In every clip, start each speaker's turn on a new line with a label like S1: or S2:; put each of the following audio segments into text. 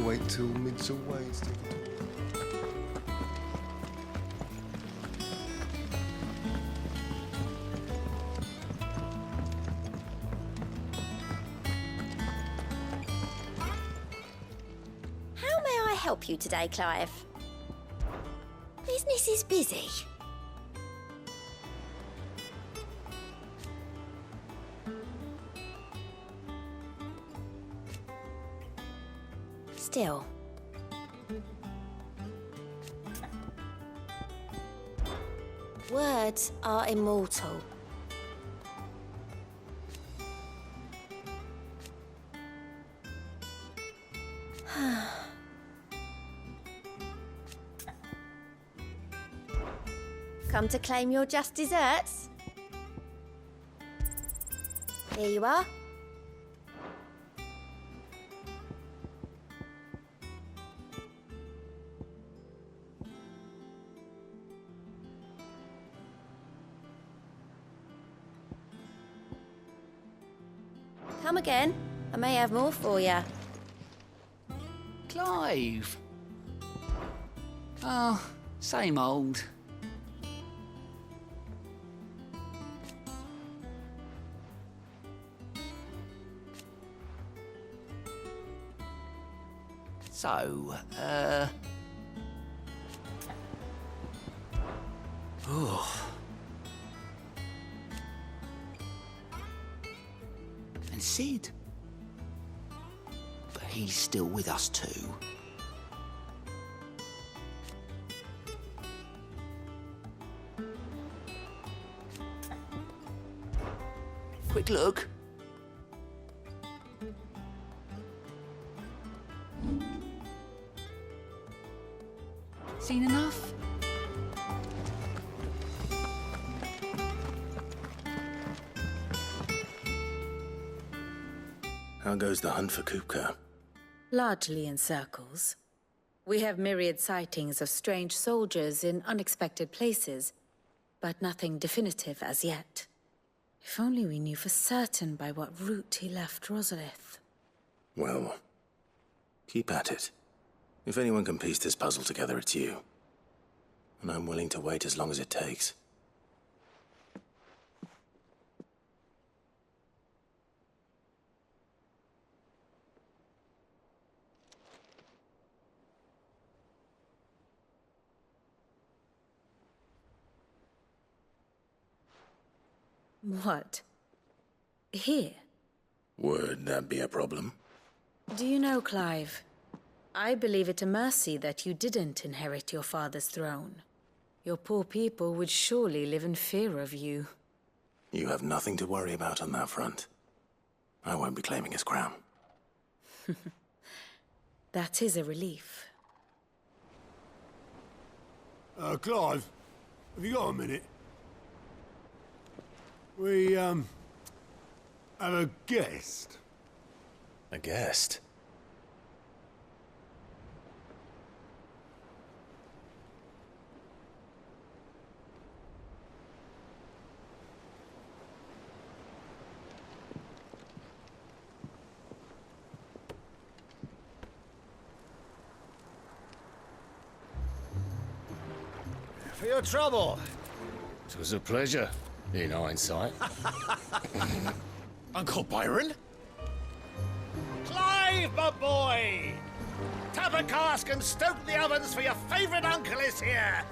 S1: wait till mid's away instead of...
S2: How may I help you today, Clive? Business is busy. Still. Words are immortal. Come to claim your just desserts? Here you are. Come again. I may have more for you.
S3: Clive. Oh, same old. So, And Sid? But he's still with us too. Quick look. Seen enough?
S1: How goes the hunt for Kupka?
S4: Largely in circles. We have myriad sightings of strange soldiers in unexpected places, but nothing definitive as yet. If only we knew for certain by what route he left Rosalith.
S1: Well, keep at it. If anyone can piece this puzzle together, it's you. And I'm willing to wait as long as it takes.
S4: What? Here?
S1: Would that be a problem?
S4: Do you know, Clive? I believe it a mercy that you didn't inherit your father's throne. Your poor people would surely live in fear of you.
S1: You have nothing to worry about on that front. I won't be claiming his crown.
S4: That is a relief.
S5: Clive, have you got a minute? We, have a guest.
S1: A guest?
S6: For your trouble.
S7: It was a pleasure, in hindsight.
S6: Uncle Byron? Clive, my boy! Tap a cask and stoke the ovens for your favourite uncle is here!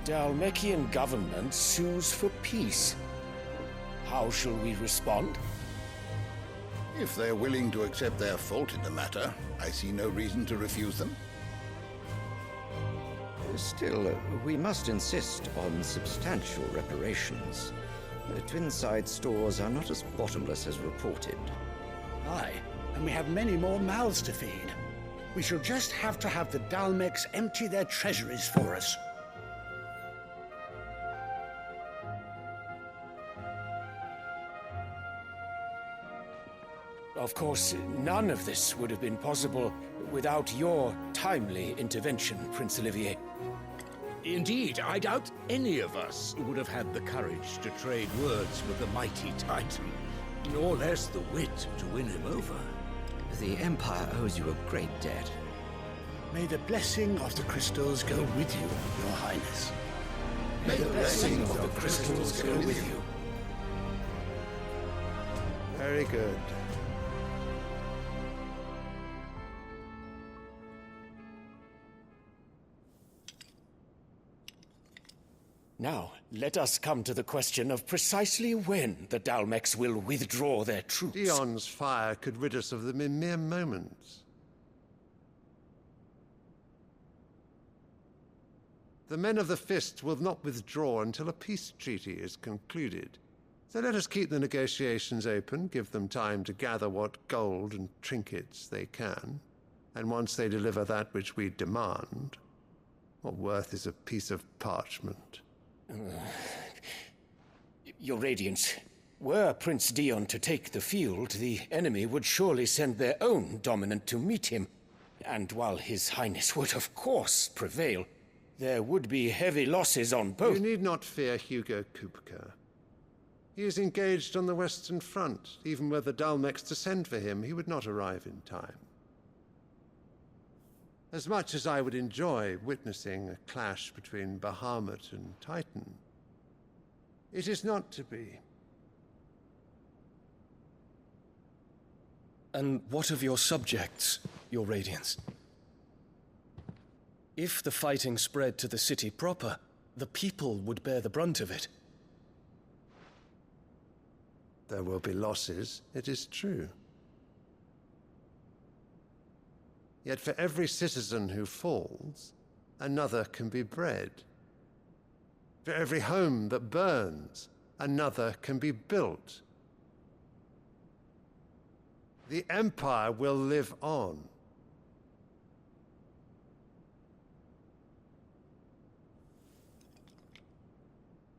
S7: The Dalmekian government sues for peace. How shall we respond?
S8: If they're willing to accept their fault in the matter, I see no reason to refuse them.
S9: Still, we must insist on substantial reparations. The Twinside stores are not as bottomless as reported.
S3: Aye, and we have many more mouths to feed.
S6: We shall just have to have the Dalmex empty their treasuries for us.
S7: Of course, none of this would have been possible without your timely intervention, Prince Olivier.
S10: Indeed, I doubt any of us would have had the courage to trade words with the mighty Titan, nor less the wit to win him over.
S9: The Empire owes you a great debt.
S6: May the blessing of the crystals go with you, Your Highness.
S10: May the blessing of the crystals go with you.
S5: Very good.
S7: Now, let us come to the question of precisely when the Dalmex will withdraw their troops.
S11: Dion's fire could rid us of them in mere moments. The men of the Fist will not withdraw until a peace treaty is concluded. So let us keep the negotiations open, give them time to gather what gold and trinkets they can, and once they deliver that which we demand, what worth is a piece of parchment?
S7: Your Radiance, were Prince Dion to take the field, the enemy would surely send their own dominant to meet him. And while His Highness would of course prevail, there would be heavy losses on both.
S11: You need not fear Hugo Kupka. He is engaged on the Western Front. Even were the Dalmex to send for him, he would not arrive in time. As much as I would enjoy witnessing a clash between Bahamut and Titan, it is not to be.
S12: And what of your subjects, Your Radiance? If the fighting spread to the city proper, the people would bear the brunt of it.
S11: There will be losses, it is true. Yet for every citizen who falls, another can be bred. For every home that burns, another can be built. The Empire will live on.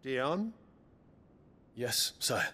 S11: Dion?
S12: Yes, sire.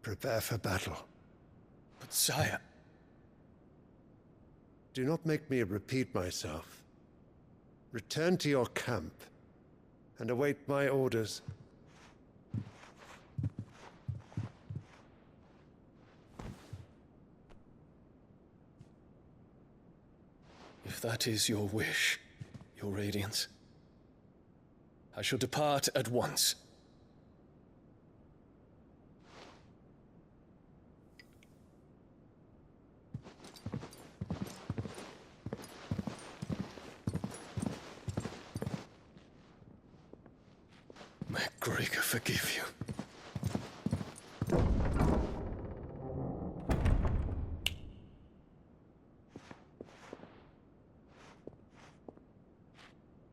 S11: Prepare for battle.
S12: But sire...
S11: Do not make me repeat myself. Return to your camp and await my orders.
S12: If that is your wish, Your Radiance, I shall depart at once. May Gregor forgive you.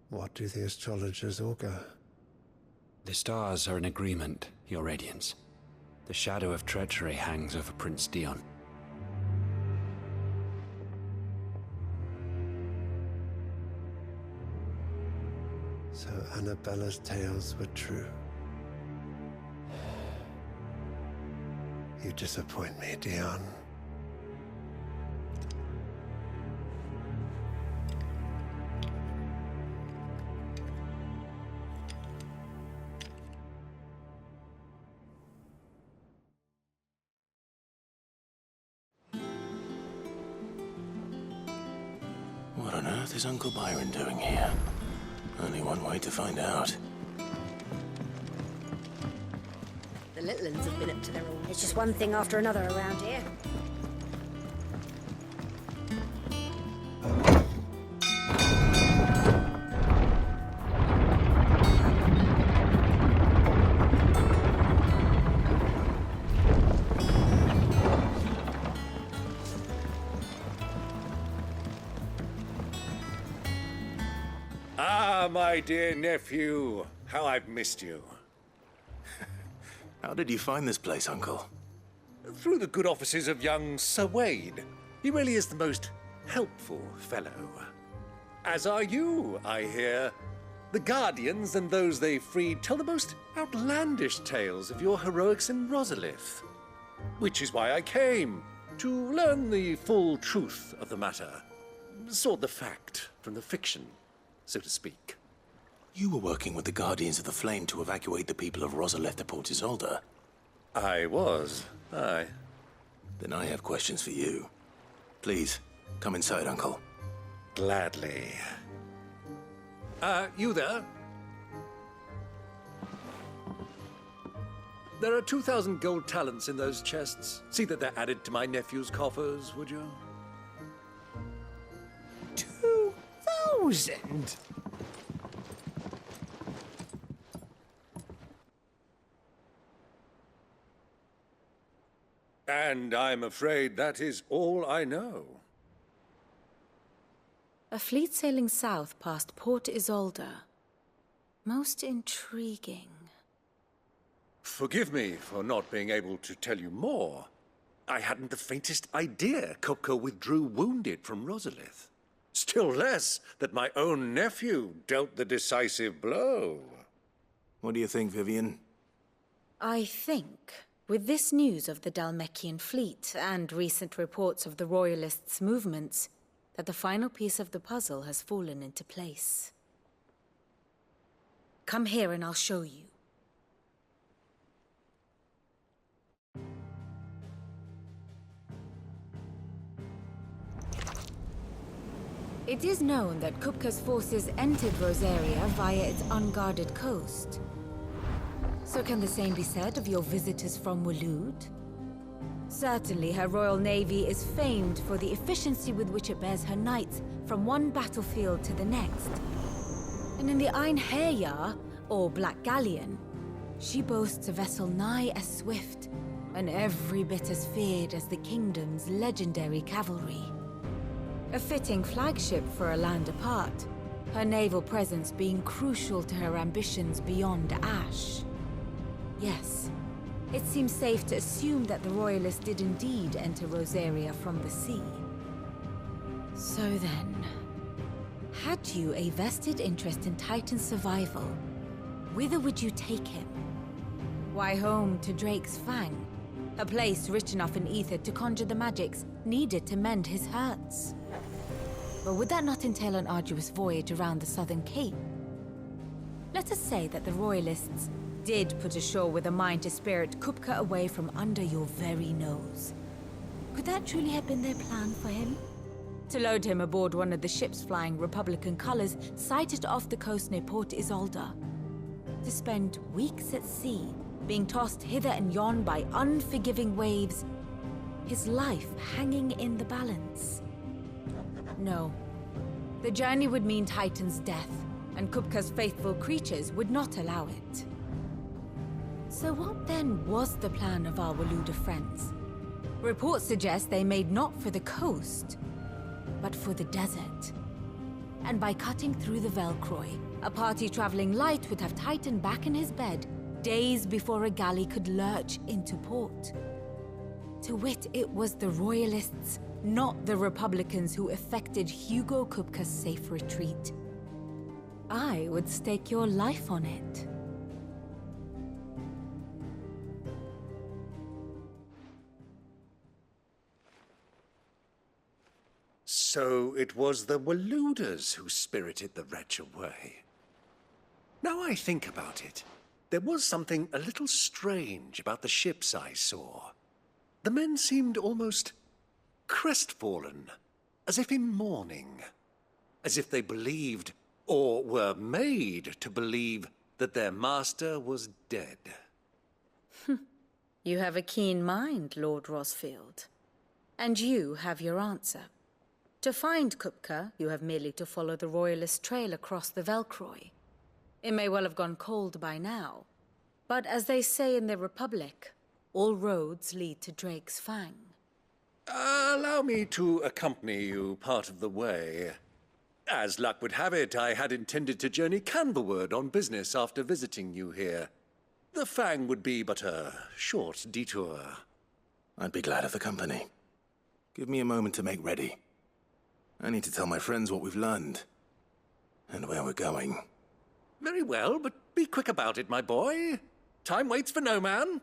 S11: What do the astrologers augur?
S13: The stars are in agreement, Your Radiance. The shadow of treachery hangs over Prince Dion.
S11: So Annabella's tales were true. You disappoint me, Dion.
S1: What on earth is Uncle Byron doing here? Only one way to find out.
S2: The little ones have been up to their own. It's just one thing after another around here.
S10: Ah, my dear nephew, how I've missed you.
S1: How did you find this place, Uncle?
S10: Through the good offices of young Sir Wade. He really is the most helpful fellow. As are you, I hear. The Guardians and those they freed tell the most outlandish tales of your heroics in Rosalith. Which is why I came, to learn the full truth of the matter. Sort the fact from the fiction, so to speak.
S1: You were working with the Guardians of the Flame to evacuate the people of Rosalith to Port Isolde.
S10: I was, aye.
S1: Then I have questions for you. Please, come inside, Uncle.
S10: Gladly. You there? There are 2,000 gold talents in those chests. See that they're added to my nephew's coffers, would you?
S3: 2,000?
S10: And I'm afraid that is all I know.
S4: A fleet sailing south past Port Isolde. Most intriguing.
S10: Forgive me for not being able to tell you more. I hadn't the faintest idea Kupka withdrew wounded from Rosalith. Still less that my own nephew dealt the decisive blow.
S1: What do you think, Vivian?
S4: I think, with this news of the Dhalmekian fleet and recent reports of the Royalists' movements, that the final piece of the puzzle has fallen into place. Come here and I'll show you. It is known that Kupka's forces entered Rosaria via its unguarded coast. So can the same be said of your visitors from Waloed? Certainly her Royal Navy is famed for the efficiency with which it bears her knights from one battlefield to the next. And in the Einherjar, or Black Galleon, she boasts a vessel nigh as swift and every bit as feared as the kingdom's legendary cavalry. A fitting flagship for a land apart, her naval presence being crucial to her ambitions beyond Ash. Yes, it seems safe to assume that the Royalists did indeed enter Rosaria from the sea. So then, had you a vested interest in Titan's survival, whither would you take him? Why, home to Drake's Fang, a place rich enough in ether to conjure the magics needed to mend his hurts. But would that not entail an arduous voyage around the southern cape? Let us say that the Royalists did put ashore with a mind to spirit Kupka away from under your very nose. Could that truly have been their plan for him? To load him aboard one of the ships flying Republican colors sighted off the coast near Port Isolde. To spend weeks at sea, being tossed hither and yon by unforgiving waves, his life hanging in the balance. No. The journey would mean Titan's death, and Kupka's faithful creatures would not allow it. So what then was the plan of our Waluda friends? Reports suggest they made not for the coast, but for the desert. And by cutting through the Velcroy, a party traveling light would have Titan back in his bed days before a galley could lurch into port. To wit, it was the Royalists, not the Republicans, who effected Hugo Kupka's safe retreat. I would stake your life on it.
S10: So it was the Waluders who spirited the wretch away. Now I think about it, there was something a little strange about the ships I saw. The men seemed almost crestfallen, as if in mourning. as if they believed, or were made to believe, that their master was dead.
S4: You have a keen mind, Lord Rosfield. And you have your answer. To find Kupka, you have merely to follow the Royalist trail across the Velcroy. It may well have gone cold by now, but as they say in the Republic, all roads lead to Drake's Fang.
S10: Allow me to accompany you part of the way. As luck would have it, I had intended to journey Canberward on business after visiting you here. The Fang would be but a short detour.
S1: I'd be glad of the company. Give me a moment to make ready. I need to tell my friends what we've learned. And where we're going.
S10: Very well, but be quick about it, my boy. Time waits for no man.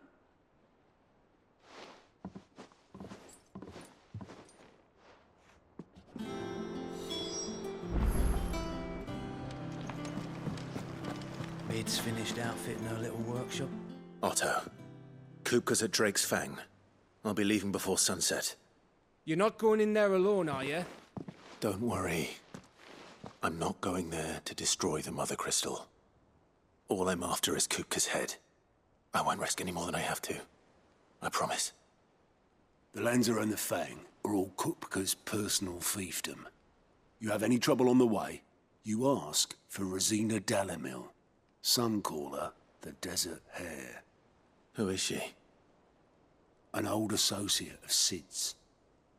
S14: Mid's finished outfitting her little workshop.
S1: Otto, Kupka's at Drake's Fang. I'll be leaving before sunset.
S15: You're not going in there alone, are you?
S1: Don't worry. I'm not going there to destroy the Mother Crystal. All I'm after is Kupka's head. I won't risk any more than I have to. I promise.
S5: The Lanza and the Fang are all Kupka's personal fiefdom. You have any trouble on the way, you ask for Rosina Dalamil. Some call her the Desert Hare.
S1: Who is she?
S5: An old associate of Sid's,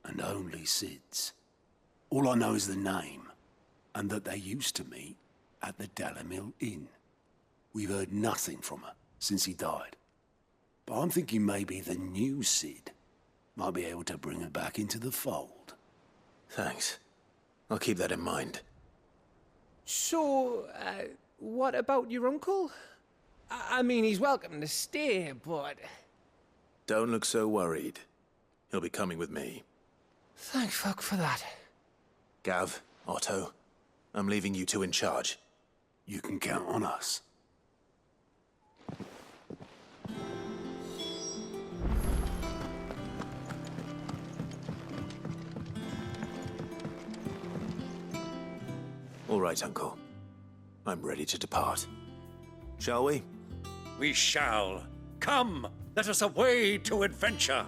S5: and only Sid's. All I know is the name, and that they used to meet at the Dalamil Inn. We've heard nothing from her since he died. But I'm thinking maybe the new Sid might be able to bring her back into the fold.
S1: Thanks. I'll keep that in mind.
S15: So, what about your uncle? I mean, he's welcome to stay, but...
S1: Don't look so worried. He'll be coming with me.
S15: Thank fuck for that.
S1: Gav, Otto, I'm leaving you two in charge.
S5: You can count on us.
S1: All right, Uncle. I'm ready to depart. Shall we?
S10: We shall. Come, let us away to adventure.